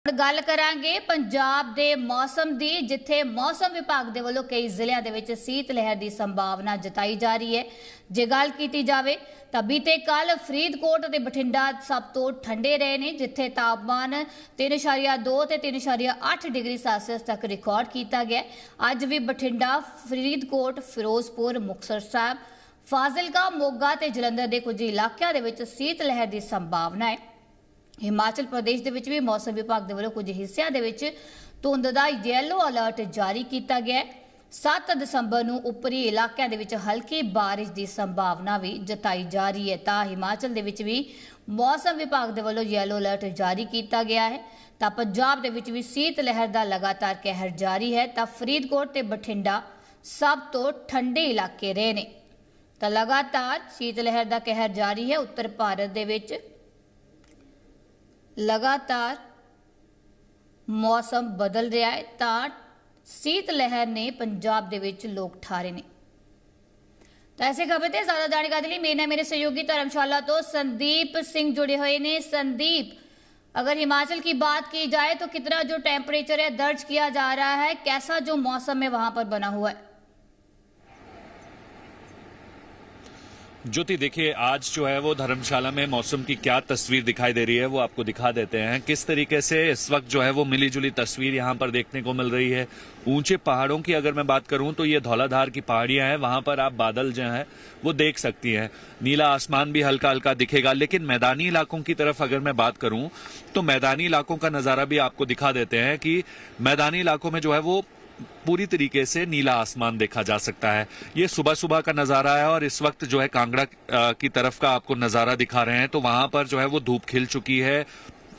गल करांगे पंजाब दे मौसम दी, जिथे मौसम विभाग दे वल्लों कई जिलियां दे विच शीत लहर की संभावना जताई जा रही है। जे गल की जाए तो बीते कल फरीदकोट ते बठिंडा सब तो ठंडे रहे ने, जिथे तापमान 3.2 ते 3.8 डिग्री सैल्सियस तक रिकॉर्ड किया गया। अज भी बठिंडा, फरीदकोट, फिरोजपुर, मुक्तसर साहब, फाजिलका, मोगा ते जलंधर के कुछ इलाकों के विच शीत लहर की संभावना है। हिमाचल प्रदेश के भी मौसम विभाग के वालों कुछ हिस्सों के धुंध का येलो अलर्ट जारी किया गया है। 7 दिसंबर को उपरी इलाकों के हल्की बारिश की संभावना भी जताई जा रही है। तो हिमाचल के भी मौसम विभाग के वालों येलो अलर्ट जारी किया गया है। तो पंजाब के भी शीत लहर का लगातार कहर जारी है। तो फरीदकोट ते बठिंडा सब तो ठंडे इलाके रहे ने। तो लगातार शीत लहर का कहर जारी है। उत्तर भारत के लगातार मौसम बदल रहा है। तो शीत लहर ने पंजाब दे विच लोग ठारे ने। तो ऐसे खबर से ज्यादा जानकारी लिए मेरे मेरे सहयोगी धर्मशाला तो संदीप सिंह जुड़े हुए ने। संदीप, अगर हिमाचल की बात की जाए तो कितना जो टेम्परेचर है दर्ज किया जा रहा है, कैसा जो मौसम है वहां पर बना हुआ है? ज्योति, देखिए आज जो है वो धर्मशाला में मौसम की क्या तस्वीर दिखाई दे रही है वो आपको दिखा देते हैं। किस तरीके से इस वक्त जो है वो मिली जुली तस्वीर यहाँ पर देखने को मिल रही है। ऊंचे पहाड़ों की अगर मैं बात करूं तो ये धौलाधार की पहाड़ियां हैं, वहां पर आप बादल जो है वो देख सकती हैं। नीला आसमान भी हल्का हल्का दिखेगा। लेकिन मैदानी इलाकों की तरफ अगर मैं बात करूं तो मैदानी इलाकों का नजारा भी आपको दिखा देते हैं कि मैदानी इलाकों में जो है वो पूरी तरीके से नीला आसमान देखा जा सकता है। ये सुबह सुबह का नजारा है और इस वक्त जो है कांगड़ा की तरफ का आपको नजारा दिखा रहे हैं। तो वहां पर जो है वो धूप खिल चुकी है।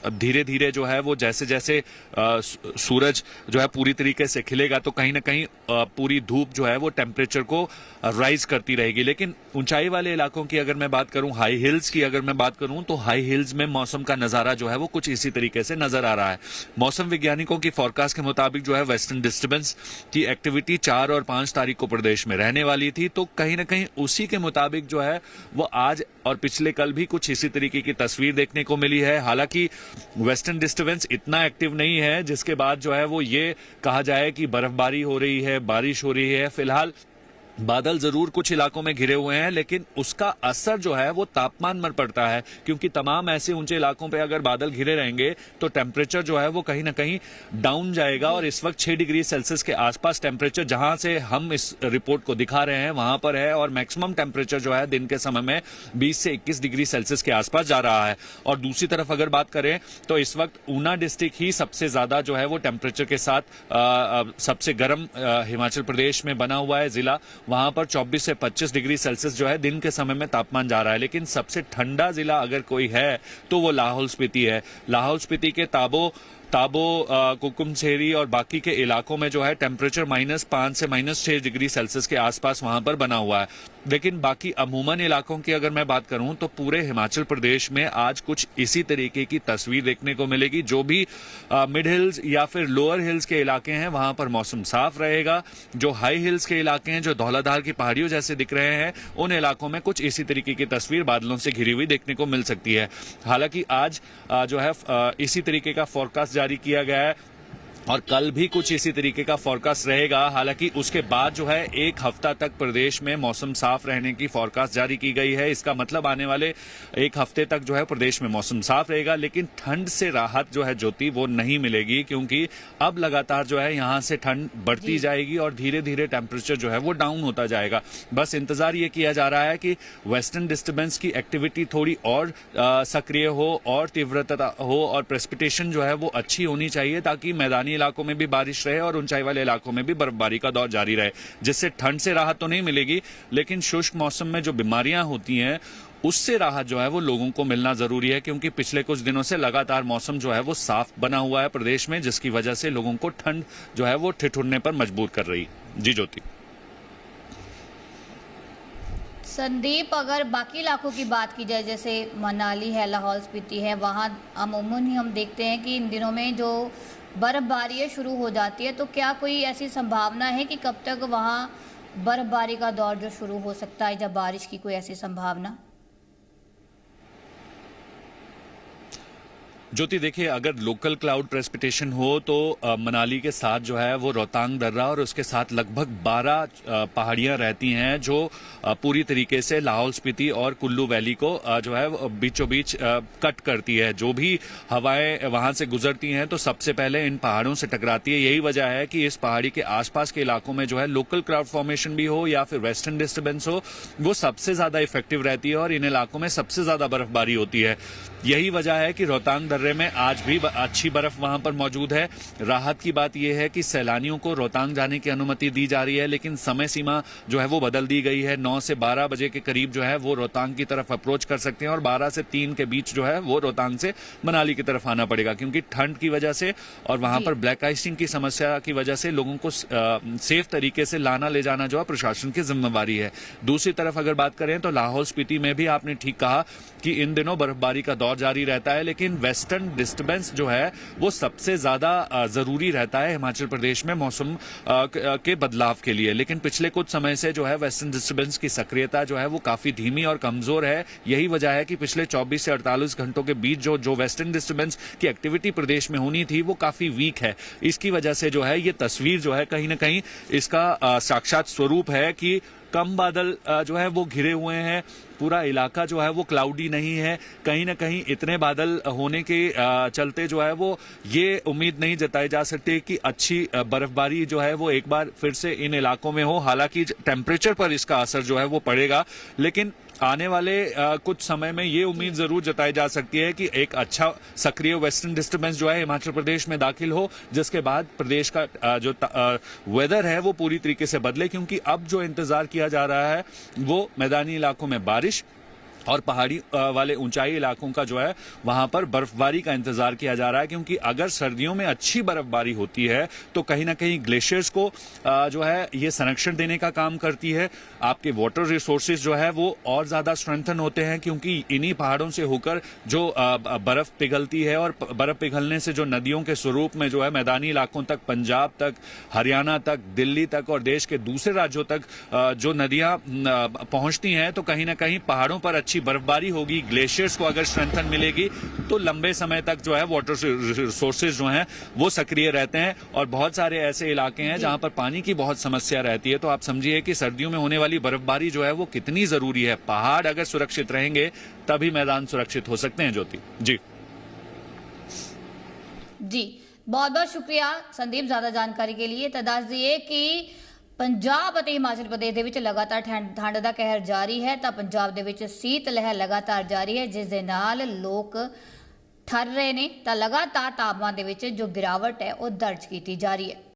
अब धीरे धीरे जो है वो जैसे जैसे सूरज जो है पूरी तरीके से खिलेगा तो कहीं ना कहीं पूरी धूप जो है वो टेम्परेचर को राइज करती रहेगी। लेकिन ऊंचाई वाले इलाकों की अगर मैं बात करूं, हाई हिल्स की अगर मैं बात करूं तो हाई हिल्स में मौसम का नजारा जो है वो कुछ इसी तरीके से नजर आ रहा है। मौसम वैज्ञानिकों की फोरकास्ट के मुताबिक जो है वेस्टर्न डिस्टर्बेंस की एक्टिविटी 4 और 5 तारीख को प्रदेश में रहने वाली थी। तो कहीं ना कहीं उसी के मुताबिक जो है वो आज और पिछले कल भी कुछ इसी तरीके की तस्वीर देखने को मिली है। हालांकि वेस्टर्न डिस्टर्बेंस इतना एक्टिव नहीं है जिसके बाद जो है वो ये कहा जाए कि बर्फबारी हो रही है, बारिश हो रही है। फिलहाल बादल जरूर कुछ इलाकों में घिरे हुए हैं, लेकिन उसका असर जो है वो तापमान पर पड़ता है, क्योंकि तमाम ऐसे ऊंचे इलाकों पे अगर बादल घिरे रहेंगे तो टेम्परेचर जो है वो कहीं ना कहीं डाउन जाएगा। और इस वक्त 6 डिग्री सेल्सियस के आसपास टेम्परेचर जहां से हम इस रिपोर्ट को दिखा रहे हैं वहां पर है। और मैक्सिमम टेम्परेचर जो है दिन के समय में 20 से 21 डिग्री सेल्सियस के आसपास जा रहा है। और दूसरी तरफ अगर बात करें तो इस वक्त ऊना डिस्ट्रिक्ट ही सबसे ज्यादा जो है वो टेम्परेचर के साथ सबसे गर्म हिमाचल प्रदेश में बना हुआ है जिला। वहां पर 24 से 25 डिग्री सेल्सियस जो है दिन के समय में तापमान जा रहा है। लेकिन सबसे ठंडा जिला अगर कोई है तो वो लाहौल स्पीति है। लाहौल स्पीति के ताबो, कुकुमछेरी और बाकी के इलाकों में जो है टेम्परेचर -5 से -6 डिग्री सेल्सियस के आसपास वहां पर बना हुआ है। लेकिन बाकी अमूमन इलाकों की अगर मैं बात करूं तो पूरे हिमाचल प्रदेश में आज कुछ इसी तरीके की तस्वीर देखने को मिलेगी। जो भी मिड हिल्स या फिर लोअर हिल्स के इलाके हैं वहां पर मौसम साफ रहेगा। जो हाई हिल्स के इलाके हैं, जो धौलाधार की पहाड़ियों जैसे दिख रहे हैं, उन इलाकों में कुछ इसी तरीके की तस्वीर बादलों से घिरी हुई देखने को मिल सकती है। हालांकि आज जो है इसी तरीके का फोरकास्ट जारी किया गया है और कल भी कुछ इसी तरीके का फोरकास्ट रहेगा। हालांकि उसके बाद जो है 1 हफ्ता तक प्रदेश में मौसम साफ रहने की फोरकास्ट जारी की गई है। इसका मतलब आने वाले 1 हफ्ते तक जो है प्रदेश में मौसम साफ रहेगा। लेकिन ठंड से राहत जो है ज्योति वो नहीं मिलेगी, क्योंकि अब लगातार जो है यहां से ठंड बढ़ती जाएगी और धीरे धीरे टेम्परेचर जो है वो डाउन होता जाएगा। बस इंतजार ये किया जा रहा है कि वेस्टर्न डिस्टर्बेंस की एक्टिविटी थोड़ी और सक्रिय हो और तीव्रता हो और प्रेसिपिटेशन जो है वो अच्छी होनी चाहिए, ताकि मैदानी इलाकों में भी बारिश रहे और ऊंचाई वाले इलाकों में भी बर्फबारी का दौर जारी रहे, जिससे ठंड से राहत तो नहीं मिलेगी, लेकिन शुष्क मौसम में जो बीमारियां होती हैं उससे राहत जो है वो लोगों को मिलना जरूरी है। क्योंकि पिछले कुछ दिनों से लगातार मौसम जो है वो साफ बना हुआ है प्रदेश में, जिसकी वजह से लोगों को ठंड जो है वो ठिठुरने पर मजबूर कर रही। जी ज्योति। संदीप, अगर बाकी इलाकों की बात की जाए जैसे मनाली है, लाहौल स्पीति है, वहाँ अमूमन ही हम देखते हैं कि इन दिनों में जो बर्फबारी शुरू हो जाती है, तो क्या कोई ऐसी संभावना है कि कब तक वहाँ बर्फबारी का दौर जो शुरू हो सकता है, जब बारिश की कोई ऐसी संभावना? ज्योति देखिए, अगर लोकल क्लाउड प्रेसिपिटेशन हो तो मनाली के साथ जो है वो रोहतांग दर्रा और उसके साथ लगभग 12 पहाड़ियां रहती हैं जो पूरी तरीके से लाहौल स्पीति और कुल्लू वैली को जो है बीचों बीच कट करती है। जो भी हवाएं वहां से गुजरती हैं तो सबसे पहले इन पहाड़ों से टकराती है। यही वजह है कि इस पहाड़ी के आसपास के इलाकों में जो है लोकल क्लाउड फॉर्मेशन भी हो या फिर वेस्टर्न डिस्टर्बेंस हो, वो सबसे ज्यादा इफेक्टिव रहती है और इन इलाकों में सबसे ज्यादा बर्फबारी होती है। यही वजह है कि रोहतांग दर्रे में आज भी अच्छी बर्फ वहां पर मौजूद है। राहत की बात यह है कि सैलानियों को रोहतांग जाने की अनुमति दी जा रही है, लेकिन समय सीमा जो है वो बदल दी गई है। 9 से 12 बजे के करीब जो है वो रोहतांग की तरफ अप्रोच कर सकते हैं और 12 से 3 के बीच जो है वो रोहतांग से मनाली की तरफ आना पड़ेगा, क्योंकि ठंड की वजह से और वहां पर ब्लैक आइसिंग की समस्या की वजह से लोगों को सेफ तरीके से लाना ले जाना जो है प्रशासन की जिम्मेवारी है। दूसरी तरफ अगर बात करें तो लाहौल स्पीति में भी आपने ठीक कहा कि इन दिनों बर्फबारी का दौर जारी रहता है, लेकिन वेस्टर्न डिस्टर्बेंस जो है वो सबसे ज्यादा जरूरी रहता है हिमाचल प्रदेश में मौसम के बदलाव के लिए। लेकिन पिछले कुछ समय से जो है वेस्टर्न डिस्टर्बेंस की सक्रियता जो है वो काफी धीमी और कमजोर है। यही वजह है कि पिछले 24 से 48 घंटों के बीच जो वेस्टर्न डिस्टर्बेंस की एक्टिविटी प्रदेश में होनी थी वो काफी वीक है। इसकी वजह से जो है ये तस्वीर जो है कहीं ना कहीं इसका साक्षात स्वरूप है कि कम बादल जो है वो घिरे हुए हैं, पूरा इलाका जो है वो क्लाउडी नहीं है। कहीं ना कहीं इतने बादल होने के चलते जो है वो ये उम्मीद नहीं जताई जा सकती कि अच्छी बर्फबारी जो है वो एक बार फिर से इन इलाकों में हो। हालांकि टेम्परेचर पर इसका असर जो है वो पड़ेगा, लेकिन आने वाले कुछ समय में ये उम्मीद जरूर जताई जा सकती है कि एक अच्छा सक्रिय वेस्टर्न डिस्टर्बेंस जो है हिमाचल प्रदेश में दाखिल हो, जिसके बाद प्रदेश का जो वेदर है वो पूरी तरीके से बदले। क्योंकि अब जो इंतजार किया जा रहा है वो मैदानी इलाकों में बारिश और पहाड़ी वाले ऊंचाई इलाकों का जो है वहां पर बर्फबारी का इंतजार किया जा रहा है। क्योंकि अगर सर्दियों में अच्छी बर्फबारी होती है तो कहीं ना कहीं ग्लेशियर्स को जो है ये संरक्षण देने का काम करती है। आपके वाटर रिसोर्सेज जो है वो और ज्यादा स्ट्रेंथन होते हैं, क्योंकि इन्हीं पहाड़ों से होकर जो बर्फ पिघलती है और बर्फ पिघलने से जो नदियों के स्वरूप में जो है मैदानी इलाकों तक, पंजाब तक, हरियाणा तक, दिल्ली तक और देश के दूसरे राज्यों तक जो नदियां पहुंचती हैं, तो कहीं ना कहीं पहाड़ों पर अच्छी बर्फबारी होगी, ग्लेशियर्स को अगर स्ट्रेंथन मिलेगी तो लंबे समय तक जो है वाटर रिसोर्सेज जो हैं वो सक्रिय रहते हैं। और बहुत सारे ऐसे इलाके हैं जहां पर पानी की बहुत समस्या रहती है। तो आप समझिए कि सर्दियों में होने वाली बर्फबारी जो है वो कितनी जरूरी है। पहाड़ अगर सुरक्षित रहेंगे तभी मैदान सुरक्षित हो सकते हैं। ज्योति जी जी, बहुत बहुत शुक्रिया संदीप ज्यादा जानकारी के लिए। तो दस दिए कि पंजाब ਅਤੇ ਹਿਮਾਚਲ ਪ੍ਰਦੇਸ਼ ਦੇ ਵਿੱਚ ਲਗਾਤਾਰ ਠੰਡ ਦਾ ਕਹਿਰ ਜਾਰੀ ਹੈ, ਤਾਂ ਪੰਜਾਬ ਦੇ ਵਿੱਚ ਸੀਤ ਲਹਿਰ ਲਗਾਤਾਰ ਜਾਰੀ ਹੈ, ਜਿਸ ਦੇ ਨਾਲ ਲੋਕ ਠਰ ਰਹੇ ਨੇ। ਤਾਂ ਲਗਾਤਾਰ ਤਾਪਮਾਨ ਦੇ ਵਿੱਚ ਜੋ ਗਿਰਾਵਟ ਹੈ ਉਹ ਦਰਜ ਕੀਤੀ ਜਾ ਰਹੀ ਹੈ।